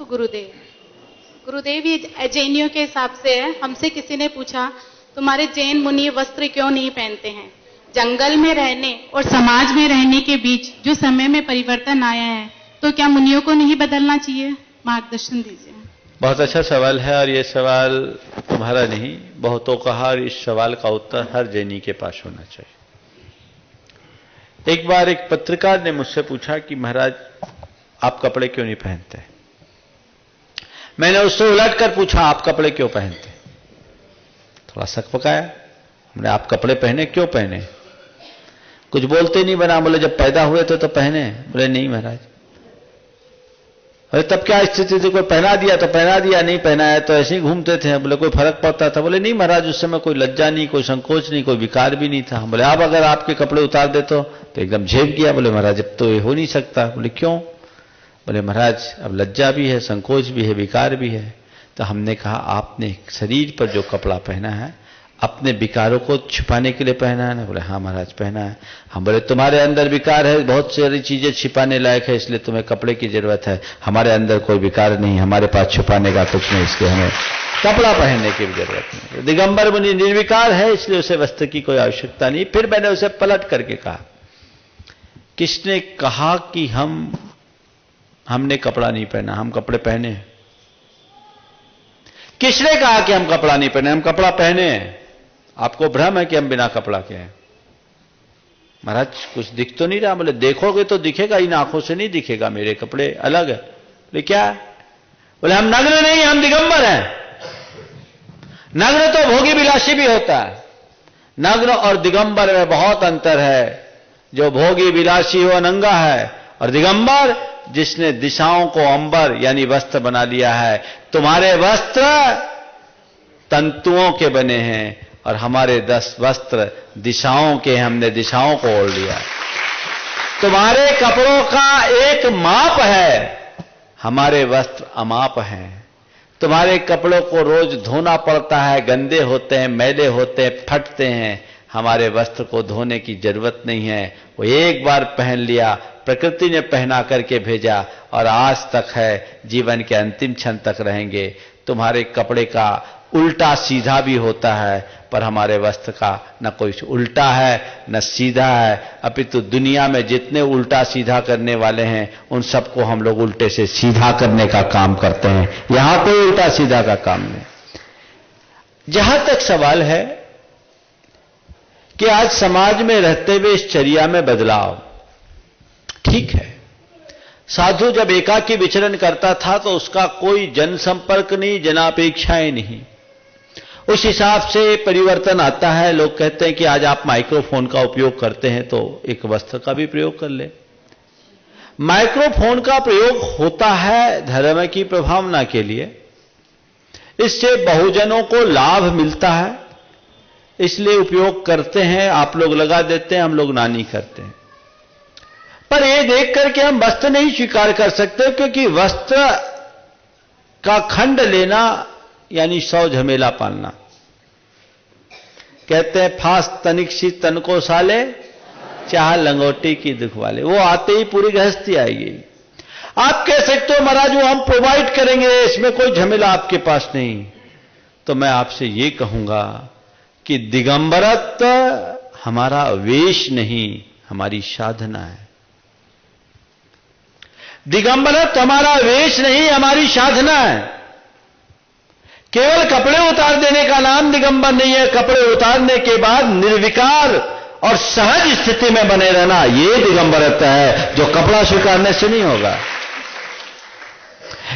गुरुदेव। गुरुदेव, ये जैनियों के हिसाब से है। हमसे किसी ने पूछा तुम्हारे जैन मुनि वस्त्र क्यों नहीं पहनते हैं? जंगल में रहने और समाज में रहने के बीच जो समय में परिवर्तन आया है, तो क्या मुनियों को नहीं बदलना चाहिए? मार्गदर्शन दीजिए। बहुत अच्छा सवाल है, और ये सवाल तुम्हारा नहीं, बहुतों का, और इस सवाल का उत्तर हर जैनी के पास होना चाहिए। एक बार एक पत्रकार ने मुझसे पूछा कि महाराज आप कपड़े क्यों नहीं पहनते? मैंने उससे उलटकर पूछा आप कपड़े क्यों पहनते? थोड़ा शक पकाया। हमने आप कपड़े पहने, क्यों पहने? कुछ बोलते नहीं बना। बोले जब पैदा हुए थे तो पहने। बोले नहीं महाराज। अरे तब क्या स्थिति थी? कोई पहना दिया तो पहना दिया, नहीं पहनाया तो ऐसे ही घूमते थे। बोले कोई फर्क पड़ता था? बोले नहीं महाराज, उस समय कोई लज्जा नहीं, कोई संकोच नहीं, कोई विकार भी नहीं था। बोले अब अगर आपके कपड़े उतार दे तो एकदम झेप गया। बोले महाराज अब तो ये हो नहीं सकता। बोले क्यों? बोले महाराज अब लज्जा भी है, संकोच भी है, विकार भी है। तो हमने कहा आपने शरीर पर जो कपड़ा पहना है अपने विकारों को छिपाने के लिए पहना है ना? बोले हाँ महाराज पहना है। हम बोले तुम्हारे अंदर विकार है, बहुत सारी चीजें छिपाने लायक है, इसलिए तुम्हें कपड़े की जरूरत है। हमारे अंदर कोई विकार नहीं, हमारे पास छुपाने का कुछ नहीं, इसलिए हमें कपड़ा पहनने की भी जरूरत नहीं। दिगंबर मुनि निर्विकार है, इसलिए उसे वस्त्र की कोई आवश्यकता नहीं। फिर मैंने उसे पलट करके कहा, किसने कहा कि हमने कपड़ा नहीं पहना? हम कपड़े पहने। किसने कहा कि हम कपड़ा नहीं पहने? हम कपड़ा पहने। आपको भ्रम है कि हम बिना कपड़ा के हैं। महाराज कुछ दिख तो नहीं रहा। बोले देखोगे तो दिखेगा, इन आंखों से नहीं दिखेगा, मेरे कपड़े अलग है। बोले क्या? बोले हम नग्न नहीं, हम दिगंबर हैं। नग्न तो भोगी विलासी भी होता है, नग्न और दिगंबर में बहुत अंतर है। जो भोगी विलासी हो नंगा है, और दिगंबर जिसने दिशाओं को अंबर यानी वस्त्र बना लिया है। तुम्हारे वस्त्र तंतुओं के बने हैं और हमारे 10 वस्त्र दिशाओं के, हमने दिशाओं को ओढ़ लिया। तुम्हारे कपड़ों का एक माप है, हमारे वस्त्र अमाप हैं। तुम्हारे कपड़ों को रोज धोना पड़ता है, गंदे होते हैं, मैले होते हैं, फटते हैं। हमारे वस्त्र को धोने की जरूरत नहीं है, वो एक बार पहन लिया, प्रकृति ने पहना करके भेजा और आज तक है, जीवन के अंतिम क्षण तक रहेंगे। तुम्हारे कपड़े का उल्टा सीधा भी होता है, पर हमारे वस्त्र का न कोई उल्टा है न सीधा है, अपितु दुनिया में जितने उल्टा सीधा करने वाले हैं उन सबको हम लोग उल्टे से सीधा करने का काम करते हैं। यहां कोई उल्टा सीधा का काम नहीं। जहां तक सवाल है कि आज समाज में रहते हुए इस चर्या में बदलाव, ठीक है, साधु जब एकाकी विचरण करता था तो उसका कोई जनसंपर्क नहीं, जनापेक्षाएं नहीं, उस हिसाब से परिवर्तन आता है। लोग कहते हैं कि आज आप माइक्रोफोन का उपयोग करते हैं तो एक वस्त्र का भी प्रयोग कर ले। माइक्रोफोन का प्रयोग होता है धर्म की प्रभावना के लिए, इससे बहुजनों को लाभ मिलता है, इसलिए उपयोग करते हैं। आप लोग लगा देते हैं, हम लोग ना नहीं करते हैं। पर ये देख करके हम वस्त्र नहीं स्वीकार कर सकते, क्योंकि वस्त्र का खंड लेना यानी 100 झमेला पालना। कहते हैं फास तनिक सी तन को साले, चाह लंगोटी की दुख वाले। वो आते ही पूरी गृहस्थी आएगी। आप कह सकते हो महाराज वो हम प्रोवाइड करेंगे, इसमें कोई झमेला आपके पास नहीं। तो मैं आपसे ये कहूंगा कि दिगंबरत्व हमारा वेश नहीं, हमारी साधना है। दिगंबरत्व हमारा वेश नहीं, हमारी साधना है। केवल कपड़े उतार देने का नाम दिगंबर नहीं है। कपड़े उतारने के बाद निर्विकार और सहज स्थिति में बने रहना, यह दिगंबरत्व है, जो कपड़ा स्वीकारने से नहीं होगा।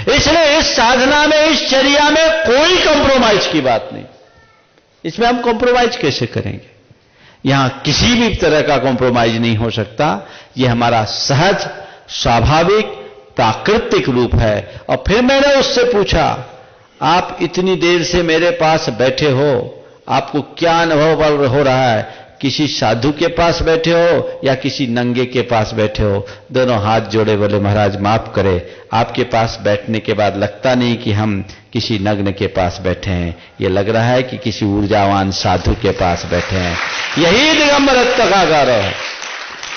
इसलिए इस साधना में, इस चर्या में कोई कंप्रोमाइज की बात नहीं। इसमें हम कंप्रोमाइज कैसे करेंगे? यहां किसी भी तरह का कंप्रोमाइज नहीं हो सकता। यह हमारा सहज, स्वाभाविक, प्राकृतिक रूप है। और फिर मैंने उससे पूछा, आप इतनी देर से मेरे पास बैठे हो, आपको क्या अनुभव हो रहा है? किसी साधु के पास बैठे हो या किसी नंगे के पास बैठे हो? दोनों हाथ जोड़े, बोले महाराज माफ करें, आपके पास बैठने के बाद लगता नहीं कि हम किसी नग्न के पास बैठे हैं, ये लग रहा है कि किसी ऊर्जावान साधु के पास बैठे हैं। यही दिगंबरत्व का गौरव है,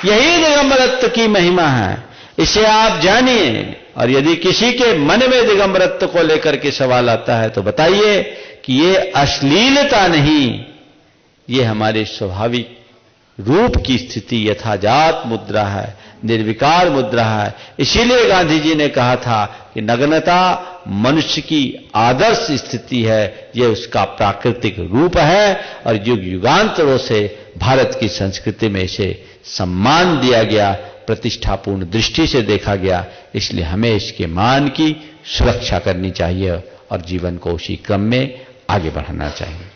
यही दिगंबरत्व की महिमा है। इसे आप जानिए। और यदि किसी के मन में दिगंबरत्व को लेकर के सवाल आता है तो बताइए कि ये अश्लीलता नहीं, ये हमारे स्वाभाविक रूप की स्थिति यथाजात मुद्रा है, निर्विकार मुद्रा है। इसीलिए गांधी जी ने कहा था कि नग्नता मनुष्य की आदर्श स्थिति है, यह उसका प्राकृतिक रूप है और युग युगांतरों से भारत की संस्कृति में इसे सम्मान दिया गया, प्रतिष्ठापूर्ण दृष्टि से देखा गया। इसलिए हमें इसके मान की सुरक्षा करनी चाहिए और जीवन को उसी क्रम में आगे बढ़ाना चाहिए।